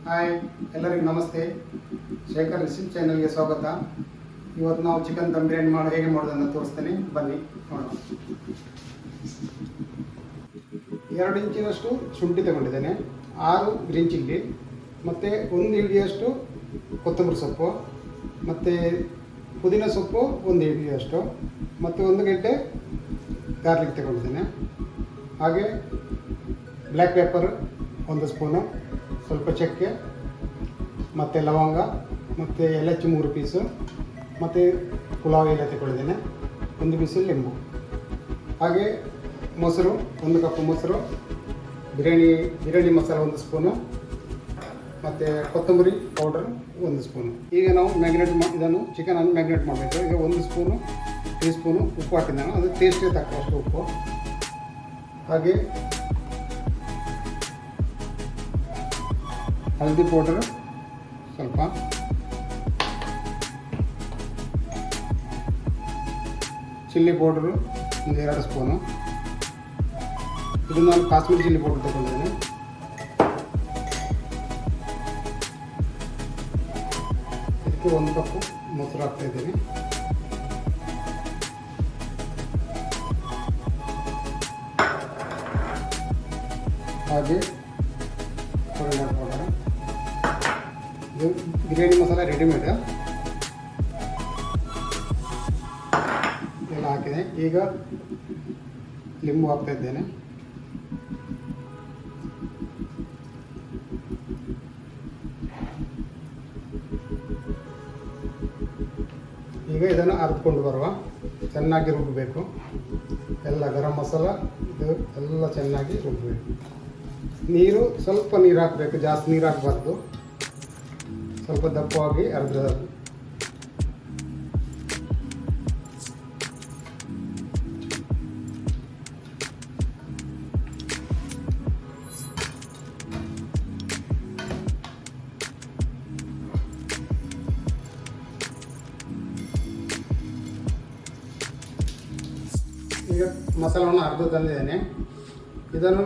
Hi, ಎಲ್ಲರಿಗೂ ನಮಸ್ತೆ. Shekhar recipe ಚಾನಲ್ಗೆ ಸ್ವಾಗತ. ಇವತ್ತು ನಾವು ಚಿಕನ್ ದಮ್ ಬಿರಿಯಾನಿ ಹೇಗೆ ಮಾಡೋದನ್ನು ತೋರಿಸ್ತೇನೆ, ಬನ್ನಿ ನೋಡೋಣ. 2 ಇಂಚಿನಷ್ಟು ಶುಂಠಿ ತಗೊಂಡಿದ್ದೇನೆ, 6 ಗ್ರೀನ್ ಚಿಲ್ಲಿ, ಮತ್ತು 1 ಹಿಡಿಯಷ್ಟು ಕೊತ್ತಂಬರಿ ಸೊಪ್ಪು, ಮತ್ತು ಪುದೀನ ಸೊಪ್ಪು 1 ಹಿಡಿಯಷ್ಟು, ಮತ್ತು 1 ಗಡ್ಡೆ ಗಾರ್ಲಿಕ್ ತಗೊಂಡಿದ್ದೇನೆ. ಹಾಗೆ ಬ್ಲ್ಯಾಕ್ ಪೆಪ್ಪರ್ 1 ಸ್ಪೂನು, ಸ್ವಲ್ಪ ಚಕ್ಕೆ ಮತ್ತು ಲವಂಗ ಮತ್ತು ಏಲಕ್ಕಿ 3 ಪೀಸು, ಮತ್ತು ಪುಲಾವ್ ಎಲೆ ತಗೊಂಡಿದ್ದೇನೆ, 1 ಪೀಸು ಲಿಂಬು. ಹಾಗೆ ಮೊಸರು 1 ಕಪ್ ಮೊಸರು, ಬಿರಿಯಾನಿ ಮಸಾಲ 1 ಸ್ಪೂನು, ಮತ್ತು ಕೊತ್ತಂಬರಿ ಪೌಡರ್ 1 ಸ್ಪೂನು. ಈಗ ನಾವು ಇದನ್ನು ಚಿಕನನ್ನು ಮ್ಯಾಗ್ನೇಟ್ ಮಾಡಬೇಕು. ಈಗ 1 ಟೀ ಸ್ಪೂನು ಉಪ್ಪು ಹಾಕಿದ್ದಾನು, ಅದು ಟೇಸ್ಟಿಗೆ ತಕ್ಕಷ್ಟು ಉಪ್ಪು. ಹಾಗೆ ಹಳದಿ ಪೌಡರ್ ಸ್ವಲ್ಪ, ಚಿಲ್ಲಿ ಪೌಡರು 2 ಸ್ಪೂನು. ಇದು ನಾನು ಕಾಶ್ಮೀರಿ ಚಿಲ್ಲಿ ಪೌಡರ್ ತಗೊಂಡಿದ್ದೇನೆ. ಇದಕ್ಕೆ 1 ಕಪ್ಪು ಮೊಸರು ಹಾಕ್ತಾಯಿದ್ದೀನಿ. ಹಾಗೆ ಕೊರಿಯಾಂಡರ್ ಪೌಡರ್. ಇದು ಬಿರಿಯಾನಿ ಮಸಾಲ ರೆಡಿಮೇಡ್ ಎಲ್ಲ ಹಾಕಿದೆ. ಈಗ ಲಿಂಬು ಹಾಕ್ತಾ ಇದ್ದೇನೆ. ಈಗ ಇದನ್ನು ಅರ್ದ್ಕೊಂಡು ಬರುವ, ಚೆನ್ನಾಗಿ ರುಬ್ಬಬೇಕು. ಎಲ್ಲ ಗರಂ ಮಸಾಲ ಇದು ಎಲ್ಲ ಚೆನ್ನಾಗಿ ರುಬ್ಬಬೇಕು. ಸ್ವಲ್ಪ ನೀರು ಹಾಕಬೇಕು, ಜಾಸ್ತಿ ನೀರು ಹಾಕಬಾರ್ದು, ಸ್ವಲ್ಪ ದಪ್ಪವಾಗಿ ಅರ್ಧ. ಈಗ ಮಸಾಲವನ್ನು ಅರ್ಧ ತಂದಿದ್ದೇನೆ. ಇದನ್ನು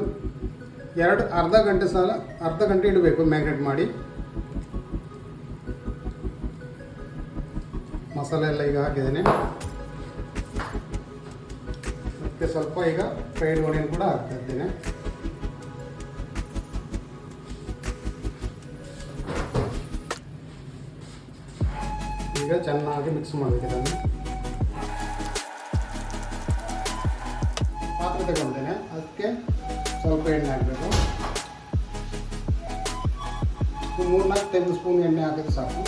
ಅರ್ಧ ಗಂಟೆ ಇಡಬೇಕು ಮ್ಯಾಗ್ನೇಟ್ ಮಾಡಿ. ಮಸಾಲೆ ಎಲ್ಲ ಈಗ ಹಾಕಿದ್ದೇನೆ. ಮತ್ತು ಸ್ವಲ್ಪ ಈಗ ಫ್ರೈಡ್ ಆನಿಯನ್ ಕೂಡ ಹಾಕ್ತಾ ಇದ್ದೇನೆ. ಈಗ ಚೆನ್ನಾಗಿ ಮಿಕ್ಸ್ ಮಾಡಬೇಕು. ಇದನ್ನು ಪಾತ್ರೆ ತಗೊಂಡಿದ್ದೇನೆ, ಅದಕ್ಕೆ ಸ್ವಲ್ಪ ಎಣ್ಣೆ ಹಾಕಬೇಕು. 3-4 ಟೇಬಲ್ ಸ್ಪೂನ್ ಎಣ್ಣೆ ಹಾಕಿದ್ರೆ ಸಾಕು.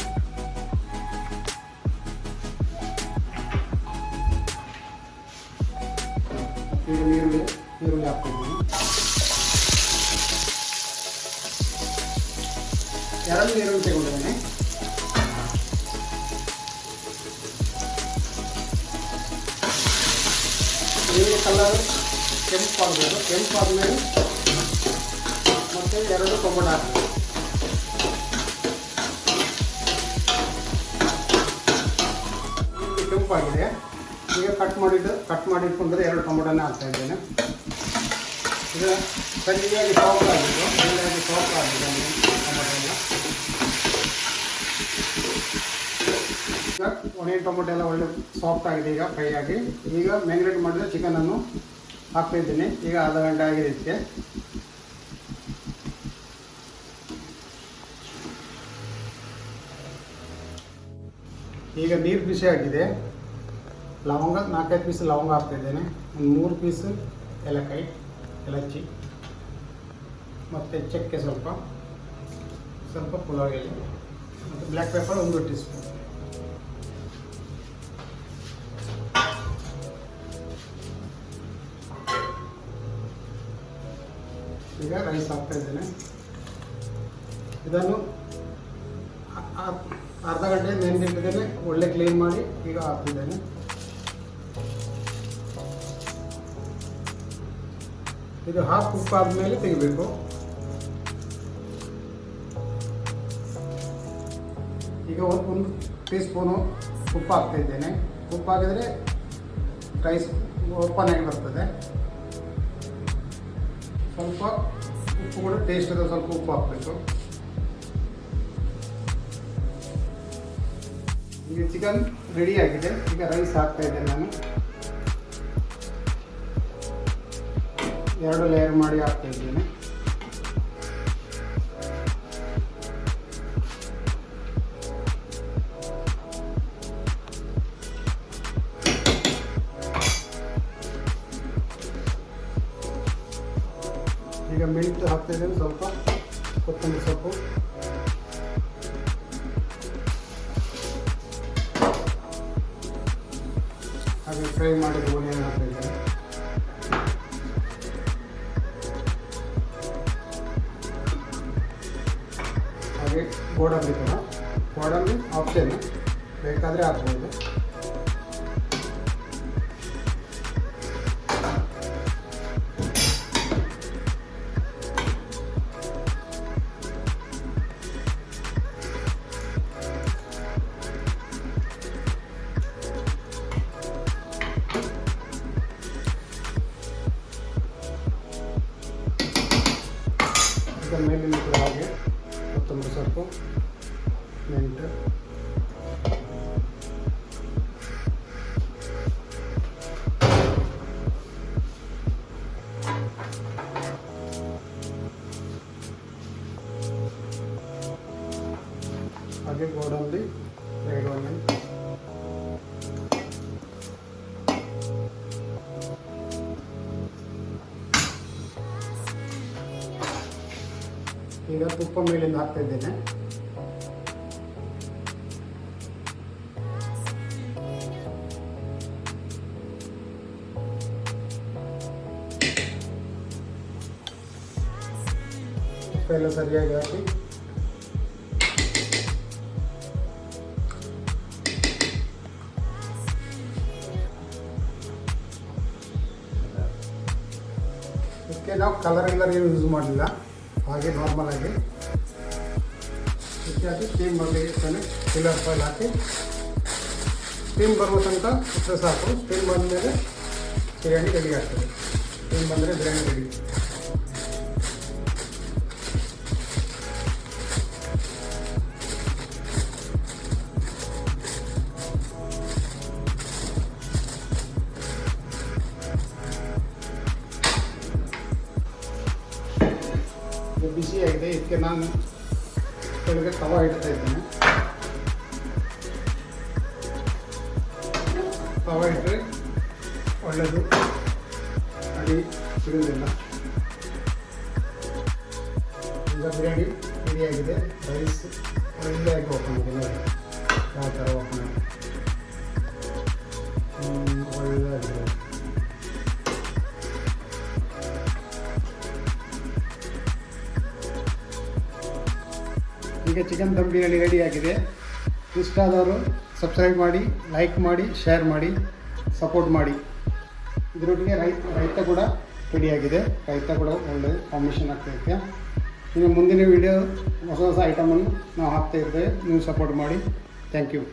ಈಗ ಈರುಳ್ಳಿ ಹಾಕ್ತಿದ್ದೀನಿ. 2 ಈರುಳ್ಳಿ ತಗೊಂಡಿದ್ದೇನೆ. ಈರುಳ್ಳಿ ಕಲರ್ ಕೆಂಪಾಗಬೇಕು. ಕೆಂಪಾದ್ಮೇಲೆ ಮತ್ತೆ 2 ಟೊಮೆಟೊ ಹಾಕಬೇಕು. ಕೆಂಪಾಗಿದೆ. ಈಗ ಕಟ್ ಮಾಡಿಟ್ಕೊಂಡ್ರೆ 2 ಟೊಮೆಟೊನೇ ಹಾಕ್ತಾ ಇದ್ದೇನೆ. ಇದು ಸರಿಯಾಗಿ ಸಾಫ್ಟ್ ಆಗಿದ್ದು ಟೊಮೆಟೊ ಎಲ್ಲ. ಈಗ ಒಣಗಿನ ಟೊಮೆಟೊ ಎಲ್ಲ ಒಳ್ಳೆ ಸಾಫ್ಟ್ ಆಗಿದೆ, ಈಗ ಫ್ರೈ ಆಗಿ. ಈಗ ಮ್ಯಾಗ್ನೇಟ್ ಮಾಡಿದ ಚಿಕನನ್ನು ಹಾಕ್ತಾ ಇದ್ದೀನಿ. ಈಗ ಅರ್ಧ ಗಂಟೆ ಆಗಿದೆ ಇದಕ್ಕೆ. ಈಗ ನೀರು ಬಿಸಿ ಆಗಿದೆ. ಲವಂಗ 4-5 ಪೀಸ್ ಲವಂಗ ಹಾಕ್ತಾಯಿದ್ದೇನೆ. 3 ಪೀಸ್ ಎಲಕ್ಕಿ, ಮತ್ತು ಚಕ್ಕೆ ಸ್ವಲ್ಪ ಪುಲಾವ್ ಎಲೆ, ಮತ್ತು ಬ್ಲ್ಯಾಕ್ ಪೆಪ್ಪರ್ 1 ಟೀ ಸ್ಪೂನ್. ಈಗ ರೈಸ್ ಹಾಕ್ತಾಯಿದ್ದೇನೆ. ಇದನ್ನು ಅರ್ಧ ಗಂಟೆ ನೆನೆದಿಟ್ಟಿದ್ದೇನೆ, ಒಳ್ಳೆ ಕ್ಲೀನ್ ಮಾಡಿ ಈಗ ಹಾಕ್ತಿದ್ದೇನೆ. ಇದು ಹಾಫ್ ಕುಕ್ ಆದಮೇಲೆ ತೆಗಿಬೇಕು. ಈಗ 1 ಟೀ ಸ್ಪೂನು ಉಪ್ಪು ಹಾಕ್ತಾಯಿದ್ದೇನೆ. ಉಪ್ಪು ಹಾಕಿದರೆ ರೈಸ್ ಓಪನ್ ಆಗಿ ಬರ್ತದೆ. ಸ್ವಲ್ಪ ಉಪ್ಪು ಕೂಡ ಟೇಸ್ಟ್ ಇದೆ, ಸ್ವಲ್ಪ ಉಪ್ಪು ಹಾಕಬೇಕು. ಈಗ ಚಿಕನ್ ರೆಡಿ ಆಗಿದೆ. ಈಗ ರೈಸ್ ಹಾಕ್ತಾ ಇದ್ದೇನೆ ನಾನು. 2 ಲೇಯರ್ ಮಾಡಿ ಹಾಕ್ತಾ ಇದ್ದೇನೆ. ಈಗ ಮೆಂಟು ಹಾಕ್ತಾ ಇದ್ದೇನೆ, ಸ್ವಲ್ಪ ಕೊತ್ತಂಬರಿ ಸೊಪ್ಪು, ಹಾಗೆ ಫ್ರೈ ಮಾಡಿದ ಓನಿಯನ್ ಹಾಕ್ತಾ ಇದ್ದೇನೆ. ಹಾಗೆ ಗೋಡಂಬಿ ಕೂಡ, ಗೋಡಂಬಿ ಆಪ್ಷನ್, ಬೇಕಾದರೆ ಹಾಕ್ಬೋದು. ಈಗ ಮೇಲಿನ ಕೂಡ ಹಾಗೆ ಕೊತ್ತಂಬರಿ ಸೊಪ್ಪು, ಮೆಂಟು, ಹಾಗೆ ಗೋಡಂಬಿ, ರೆಡ್ ಆನಿಯನ್, ಈಗ ತುಪ್ಪ ಮೇಲಿಂದ ಹಾಕ್ತಾ ಇದ್ದೇನೆ. ತುಪ್ಪ ಎಲ್ಲ ಸರಿಯಾಗಿ ಹಾಕಿ ಇದಕ್ಕೆ ನಾವು ಕಲರ್ ಏನು ಯೂಸ್ ಮಾಡಲಿಲ್ಲ, ಹಾಗೆ ನಾರ್ಮಲ್ ಆಗಿ ಹಾಕಿ ಸ್ಟೀಮ್ ಬರಲಿಕ್ಕೆ ಫಿಲ್ಲರ್ ಫೈಲ್ ಹಾಕಿ ಸ್ಟೀಮ್ ಬರುವ ತನಕ ಇಟ್ಟರೆ ಸಾಕು. ಸ್ಟೀಮ್ ಬಂದಮೇಲೆ ಬಿರಿಯಾನಿ ರೆಡಿ ಆಗ್ತದೆ. ಸ್ಟೀಮ್ ಬಂದರೆ ಬಿರಿಯಾನಿ ರೆಡಿ. ಬಿಸಿಯಾಗಿದೆ, ಇದಕ್ಕೆ ನಾನು ಕೆಳಗೆ ತವಾ ಇಡ್ತಾ ಇದ್ದೇನೆ. ತವಾ ಇಟ್ಟರೆ ಒಳ್ಳೆಯದು, ಅಡಿ ಬಿಡುವುದಿಲ್ಲ. ಈಗ ಬಿರಿಯಾನಿ ರೆಡಿಯಾಗಿದೆ. ರೈಸ್ ಒಳ್ಳೆಯಾಗಿ ಓಪನ್ ಆಗಿದೆ ನೋಡಿ, ಯಾವ ಥರ ಓಪನ್ ಆಗಿದೆ, ಒಳ್ಳೆಯದಾಗಿದೆ. ಈಗ ಚಿಕನ್ ದಮ್ ಬಿರಿಯಾನಿ ರೆಡಿಯಾಗಿದೆ. ಇಷ್ಟ ಆದವರು ಸಬ್ಸ್ಕ್ರೈಬ್ ಮಾಡಿ, ಲೈಕ್ ಮಾಡಿ, ಶೇರ್ ಮಾಡಿ, ಸಪೋರ್ಟ್ ಮಾಡಿ. ಇದರೊಟ್ಟಿಗೆ ರೈತ ಕೂಡ ರೆಡಿಯಾಗಿದೆ. ರೈತ ಕೂಡ ಒಳ್ಳೆ ಕಾಂಬಿನೇಷನ್ ಆಗ್ತಾಯಿದೆ. ಇನ್ನು ಮುಂದಿನ ವೀಡಿಯೋ ಹೊಸ ಹೊಸ ಐಟಮನ್ನು ನಾವು ಹಾಕ್ತಾ ಇರ್ತೇವೆ. ನೀವು ಸಪೋರ್ಟ್ ಮಾಡಿ. Thank you.